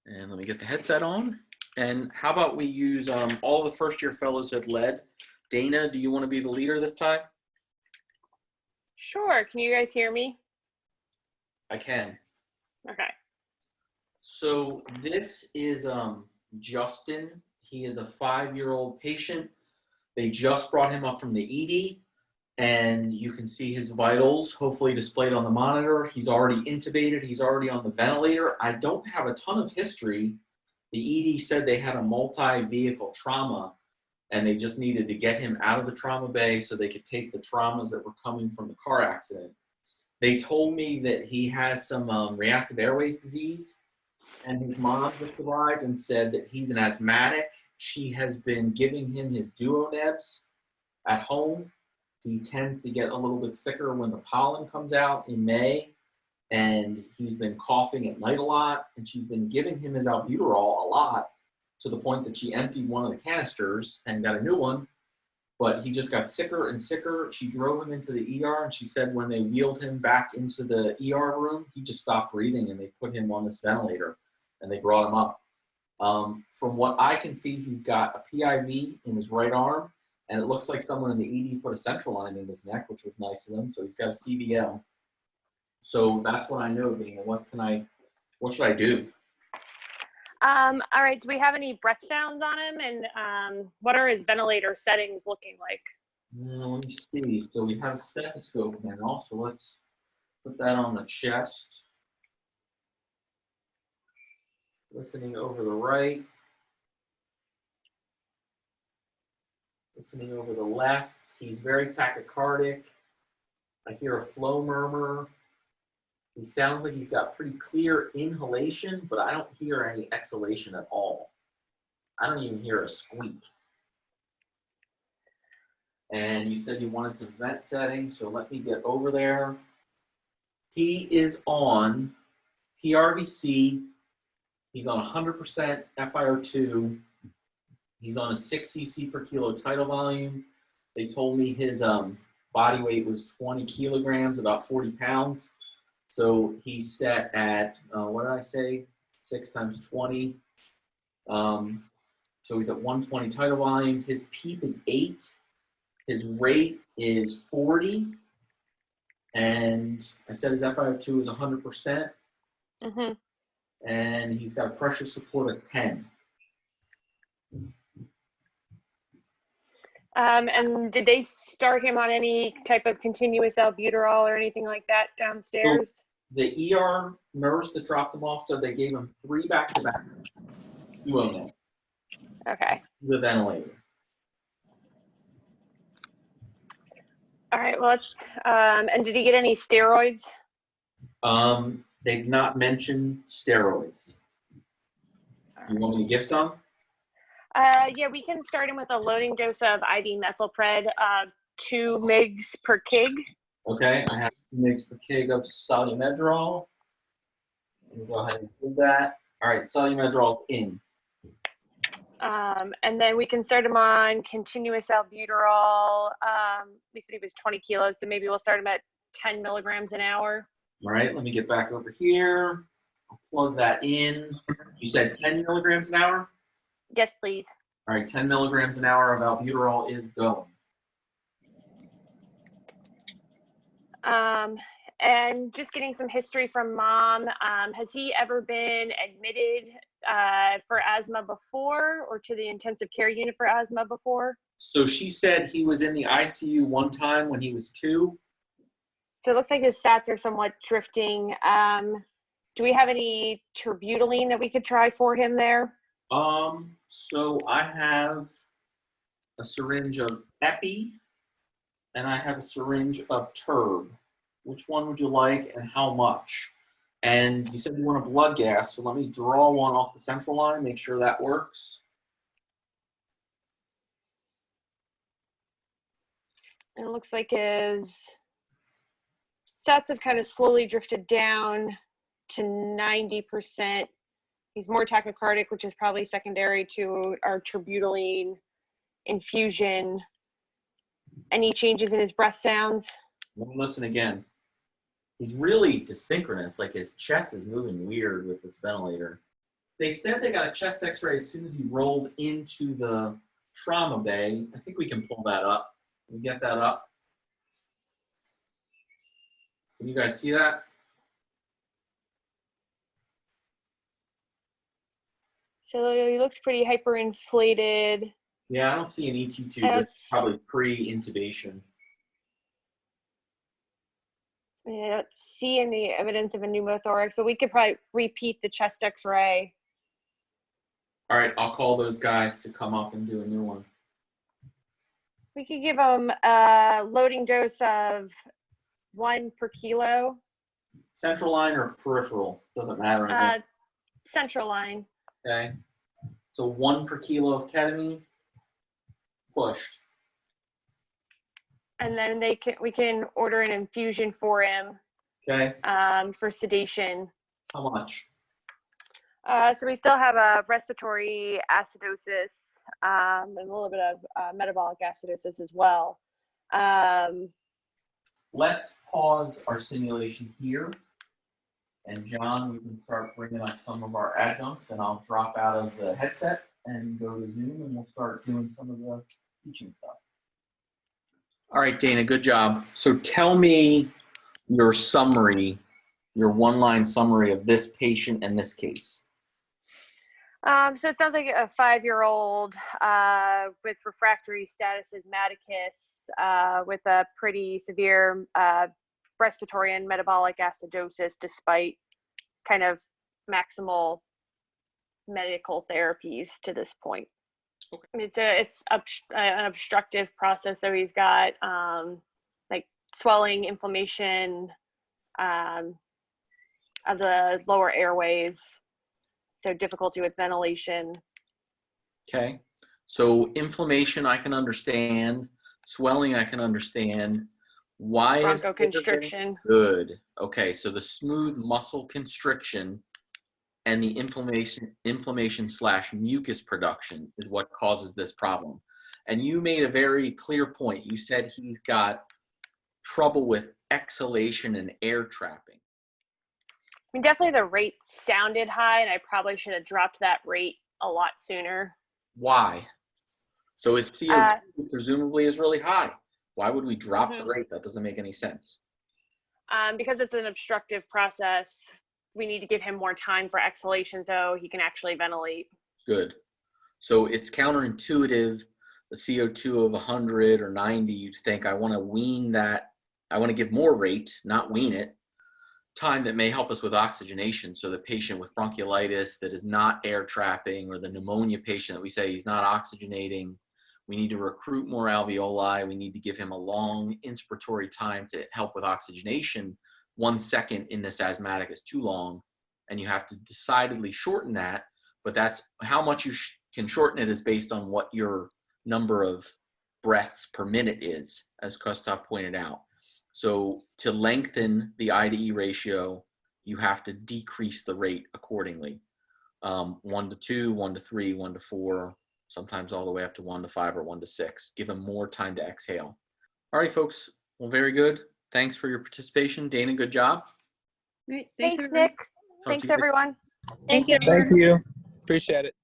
And let me get the headset on. And how about we use all the first-year fellows have led. Dana, do you want to be the leader this time? Sure. Can you guys hear me? I can. Okay. So this is Justin. He is a 5-year-old patient. They just brought him up from the ED, and you can see his vitals hopefully displayed on the monitor. He's already intubated. He's already on the ventilator. I don't have a ton of history. The ED said they had a multi-vehicle trauma, and they just needed to get him out of the trauma bay so they could take the traumas that were coming from the car accident. They told me that he has some reactive airways disease, and his mom just arrived and said that he's an asthmatic. She has been giving him his duonebs at home. He tends to get a little bit sicker when the pollen comes out in May, and he's been coughing at night a lot, and she's been giving him his albuterol a lot, to the point that she emptied one of the canisters and got a new one, but he just got sicker and sicker. She drove him into the ER, and she said when they wheeled him back into the ER room, he just stopped breathing, and they put him on this ventilator, and they brought him up. From what I can see, he's got a PIV in his right arm, and it looks like someone in the ED put a central line in his neck, which was nice of them, so he's got a CVL. So that's what I know, Dana. What should I do? All right. Do we have any breath sounds on him? And what are his ventilator settings looking like? Let me see. So we have a stethoscope now, so let's put that on the chest. Listening over the right. Listening over the left. He's very tachycardic. I hear a flow murmur. He sounds like he's got pretty clear inhalation, but I don't hear any exhalation at all. I don't even hear a squeak. And you said you wanted some vent settings, so let me get over there. He is on PRVC. He's on 100% FiO2. He's on a 6 cc per kilo tidal volume. They told me his body weight was 20 kilograms, about 40 pounds. So he's set at, what did I say? 6 times 20. So he's at 120 tidal volume. His PEEP is 8. His rate is 40. And I said his FiO2 is 100%. Mm-hmm. And he's got a pressure support of 10. And did they start him on any type of continuous albuterol or anything like that downstairs? So the ER nurse that dropped him off said they gave him 3 back-to-back. You own that. Okay. The ventilator. All right. Well, and did he get any steroids? They've not mentioned steroids. You want me to give some? Yeah, we can start him with a loading dose of IV methylpred, 2 mg per kg. Okay, I have 2 mg per kg of Slamon. Let me go ahead and do that. All right, Slamon in. And then we can start him on continuous albuterol. We said he was 20 kilos, so maybe we'll start him at 10 milligrams an hour. All right, let me get back over here. I'll plug that in. You said 10 milligrams an hour? Yes, please. All right, 10 milligrams an hour of albuterol is going. And just getting some history from mom. Has he ever been admitted for asthma before, or to the intensive care unit for asthma before? So she said he was in the ICU one time when he was 2. So it looks like his stats are somewhat drifting. Do we have any terbutaline that we could try for him there? So I have a syringe of Epi, and I have a syringe of Turb. Which one would you like and how much? And you said you want a blood gas, so let me draw one off the central line, make sure that works. And it looks like his stats have kind of slowly drifted down to 90%. He's more tachycardic, which is probably secondary to our terbutaline infusion. Any changes in his breath sounds? Let me listen again. He's really desynchronous, like his chest is moving weird with this ventilator. They said they got a chest x-ray as soon as he rolled into the trauma bay. I think we can pull that up. Can we get that up? Can you guys see that? So he looks pretty hyperinflated. Yeah, I don't see an ET2. This is probably pre-intubation. I don't see any evidence of a pneumothorax, but we could probably repeat the chest x-ray. All right, I'll call those guys to come up and do a new one. We could give him a loading dose of 1 per kilo. Central line or peripheral? Doesn't matter. Central line. Okay. So 1 per kilo of ketamine pushed. And then we can order an infusion for him. Okay. For sedation. How much? So we still have a respiratory acidosis and a little bit of metabolic acidosis as well. Let's pause our simulation here. And John, we can start bringing up some of our adjuncts, and I'll drop out of the headset and go to Zoom, and we'll start doing some of the teaching stuff. All right, Dana, good job. So tell me your summary, your one-line summary of this patient and this case. So it sounds like a 5-year-old with refractory status asthmaticus with a pretty severe respiratory and metabolic acidosis despite kind of maximal medical therapies to this point. Okay. It's an obstructive process, so he's got like swelling, inflammation of the lower airways, so difficulty with ventilation. Okay, so inflammation I can understand, swelling I can understand. Why is bronchoconstriction? Good. Okay, so the smooth muscle constriction and the inflammation / mucus production is what causes this problem. And you made a very clear point. You said he's got trouble with exhalation and air trapping. I mean, definitely the rate sounded high, and I probably should have dropped that rate a lot sooner. Why? So his CO2 presumably is really high. Why would we drop the rate? That doesn't make any sense. Because it's an obstructive process, we need to give him more time for exhalation so he can actually ventilate. Good. So it's counterintuitive. The CO2 of 100 or 90, you'd think, I want to wean that. I want to give more rate, not wean it. Time that may help us with oxygenation. So the patient with bronchiolitis that is not air trapping, or the pneumonia patient that we say he's not oxygenating, we need to recruit more alveoli. We need to give him a long inspiratory time to help with oxygenation. 1 second in this asthmatic is too long, and you have to decidedly shorten that. But that's how much you can shorten it is based on what your number of breaths per minute is, as Kostov pointed out. So to lengthen the I/E ratio, you have to decrease the rate accordingly. 1 to 2, 1 to 3, 1 to 4. Sometimes all the way up to 1 to 5 or 1 to 6. Give them more time to exhale. All right, folks. Well, very good. Thanks for your participation. Dana, good job. Great. Thanks Nick. Thanks, everyone. Thank you. Thank you. Appreciate it.